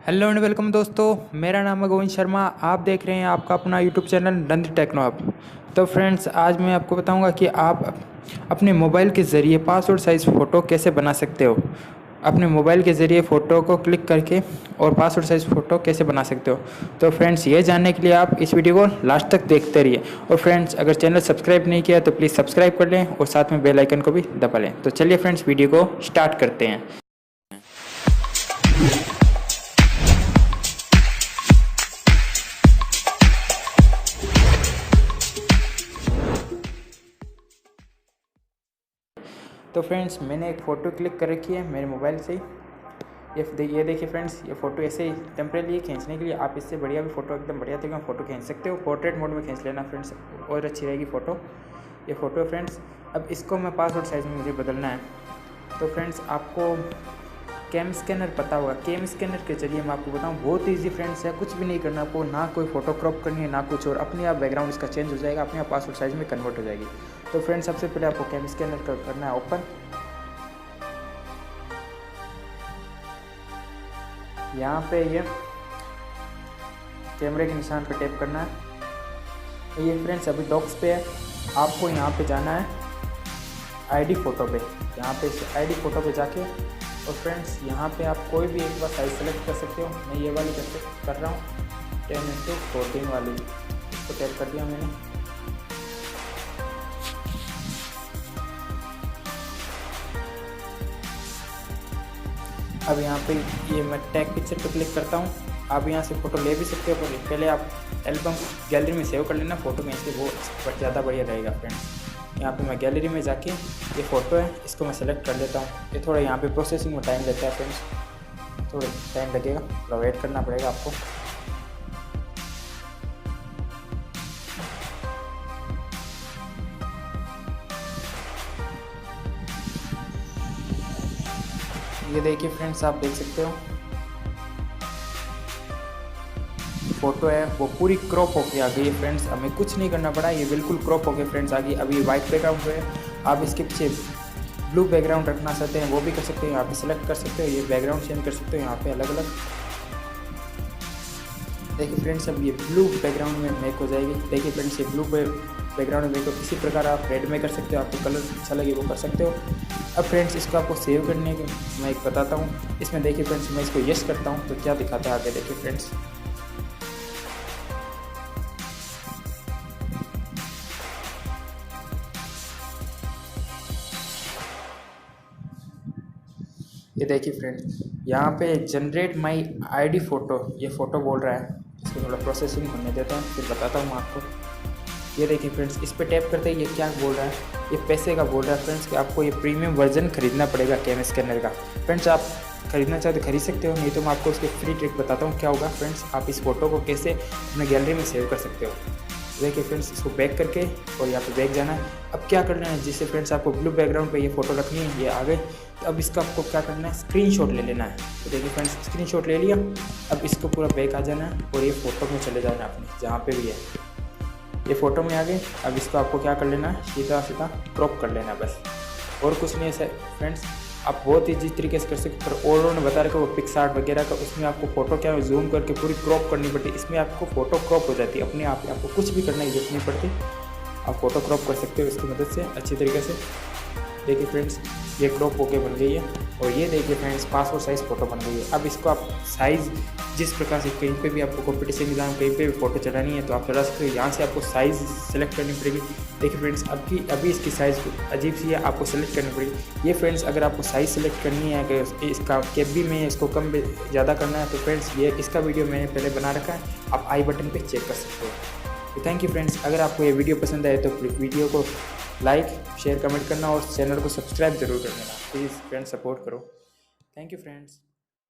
Hello and welcome दोस्तों, मेरा नाम है गोविंद शर्मा। आप देख रहे हैं आपका अपना YouTube channel Nandani techno hub. तो फ्रेंड्स, आज मैं आपको बताऊंगा कि आप अपने मोबाइल के ज़रिए पासपोर्ट साइज़ फ़ोटो कैसे बना सकते हो। अपने मोबाइल के ज़रिए फ़ोटो को क्लिक करके और पासपोर्ट साइज़ फ़ोटो कैसे बना सकते हो। तो फ्रेंड्स, ये जानने के लिए आप इस वीडियो को लास्ट तक देखते रहिए। और फ्रेंड्स, अगर चैनल सब्सक्राइब नहीं किया तो प्लीज़ सब्सक्राइब कर लें और साथ में बेल आइकन को भी दबा लें। तो चलिए फ्रेंड्स, वीडियो को स्टार्ट करते हैं। तो फ्रेंड्स, मैंने एक फ़ोटो क्लिक कर रखी है मेरे मोबाइल से ही। ये देखिए फ्रेंड्स, ये फ़ोटो ऐसे ही टेम्परेरी खींचने के लिए आप इससे बढ़िया भी फ़ोटो, एकदम बढ़िया तरीके फ़ोटो खींच सकते हो। पोर्ट्रेट मोड में खींच लेना फ्रेंड्स, और अच्छी रहेगी फ़ोटो। ये फ़ोटो है फ्रेंड्स। अब इसको मैं पासपोर्ट साइज़ में मुझे बदलना है। तो फ्रेंड्स, आपको कैम स्कैनर पता होगा। कैम स्कैनर के जरिए मैं आपको बताऊं, बहुत ईजी फ्रेंड्स है। कुछ भी नहीं करना आपको, ना कोई फ़ोटो क्रॉप करनी है ना कुछ, और अपने आप बैकग्राउंड इसका चेंज हो जाएगा, अपने आप पासपोर्ट साइज़ में कन्वर्ट हो जाएगी। तो फ्रेंड्स, सबसे पहले आपको कैम स्कैनर करना है ओपन। यहाँ पे ये कैमरे के निशान पे टैप करना है। ये फ्रेंड्स अभी डॉक्स पे है। आपको यहाँ पे जाना है आईडी फ़ोटो पे। यहाँ पे आईडी फ़ोटो पे जाके, और फ्रेंड्स यहाँ पे आप कोई भी एक बार साइज़ सेलेक्ट कर सकते हो। मैं ये वाली कर रहा हूँ, 10x14 वाली। इसको टैप कर दिया मैंने। अब यहाँ पे ये मैं टैग पिक्चर पे क्लिक करता हूँ। आप यहाँ से फ़ोटो ले भी सकते हो, पर पहले आप एल्बम गैलरी में सेव कर लेना फ़ोटो खींच के, वो ज़्यादा बढ़िया रहेगा फ्रेंड्स। यहाँ पे मैं गैलरी में जाके ये फ़ोटो है, इसको मैं सेलेक्ट कर लेता हूँ। ये थोड़ा यहाँ पे प्रोसेसिंग में टाइम लगता है फ्रेंड्स, थोड़ा टाइम लगेगा, थोड़ा वेट करना पड़ेगा आपको। ये देखिए फ्रेंड्स, आप देख सकते हो फ़ोटो है वो पूरी क्रॉप होके आ गई है फ्रेंड्स। हमें कुछ नहीं करना पड़ा, ये बिल्कुल क्रॉप होके फ्रेंड्स आ गई। अभी वाइट बैकग्राउंड है, आप इसके पीछे ब्लू बैकग्राउंड रखना चाहते हैं वो भी कर सकते हो। यहाँ पे सेलेक्ट कर सकते हो, ये बैकग्राउंड चेंज कर सकते हो यहाँ पे अलग अलग। देखिए फ्रेंड्स, अब ये ब्लू बैकग्राउंड में मेक हो जाएगी। देखिए फ्रेंड्स, ये ब्लू बैकग्राउंड में मेक हो। इसी प्रकार आप रेड में कर सकते हो, आपको कलर अच्छा लगे वो कर सकते हो। अब फ्रेंड्स, इसको आपको सेव करने के मैं एक बताता हूँ। इसमें देखिए फ्रेंड्स, मैं इसको यस करता हूँ तो क्या दिखाता है आगे। देखिए फ्रेंड्स, ये देखिए फ्रेंड्स, यहाँ पे जनरेट माई आईडी फ़ोटो, ये फ़ोटो बोल रहा है। इसको थोड़ा प्रोसेसिंग होने देता हूँ, फिर बताता हूँ मैं आपको। ये देखिए फ्रेंड्स, इस पर टैप करते ही ये क्या बोल रहा है, ये पैसे का बोल रहा है फ्रेंड्स कि आपको ये प्रीमियम वर्जन खरीदना पड़ेगा कैम स्कैनर का। फ्रेंड्स, आप खरीदना चाहते तो खरीद सकते हो, नहीं तो मैं आपको उसकी फ्री ट्रिक बताता हूँ क्या होगा। फ्रेंड्स, आप इस फ़ोटो को कैसे अपने गैलरी में सेव कर सकते हो। देखिए फ्रेंड्स, इसको बैक करके और यहाँ पे बैक जाना है। अब क्या करना है, जिससे फ्रेंड्स आपको ब्लू बैकग्राउंड पे ये फ़ोटो रखनी है, ये आ गए। तो अब इसका आपको क्या करना है, स्क्रीनशॉट ले लेना है। तो देखिए फ्रेंड्स, स्क्रीनशॉट ले लिया। अब इसको पूरा बैक आ जाना है और ये फ़ोटो में चले जाना है अपने, जहाँ पे भी है ये फ़ोटो में आ गए। अब इसको आपको क्या कर लेना है, सीधा सीधा क्रॉप कर लेना है बस, और कुछ नहीं है फ्रेंड्स। आप बहुत ही जिस तरीके से कर सकते हो, और उन्होंने बता रखा वो पिक्सआर्ट वगैरह का, उसमें आपको फ़ोटो क्या जूम करके पूरी क्रॉप करनी पड़ती है। इसमें आपको फ़ोटो क्रॉप हो जाती है अपने आप ही, आपको कुछ भी करने की जरूरत नहीं पड़ती। आप फ़ोटो क्रॉप कर सकते हो इसकी मदद से अच्छी तरीके से। देखिए फ्रेंड्स, ये क्रॉप होके बन गई है, और ये देखिए फ्रेंड्स, पासपोर्ट साइज़ फ़ोटो बन गई है। अब इसको आप साइज़ जिस प्रकार से, कहीं पे भी आपको कॉम्पिटिशन एग्जाम कहीं पे भी फ़ोटो चलानी है तो आप चला सकते हो। यहाँ से आपको साइज़ सेलेक्ट करनी पड़ेगी। देखिए फ्रेंड्स, अभी इसकी साइज़ अजीब सी है, आपको सेलेक्ट करनी पड़ेगी। ये फ्रेंड्स, अगर आपको साइज़ सेलेक्ट करनी है, अगर इसका केबी में इसको कम ज़्यादा करना है, तो फ्रेंड्स ये इसका वीडियो मैंने पहले बना रखा है, आप आई बटन पर चेक कर सकते हो। तो थैंक यू फ्रेंड्स, अगर आपको ये वीडियो पसंद आए तो वीडियो को लाइक शेयर कमेंट करना और चैनल को सब्सक्राइब जरूर कर देना। प्लीज़ फ्रेंड्स, सपोर्ट करो। Thank you friends.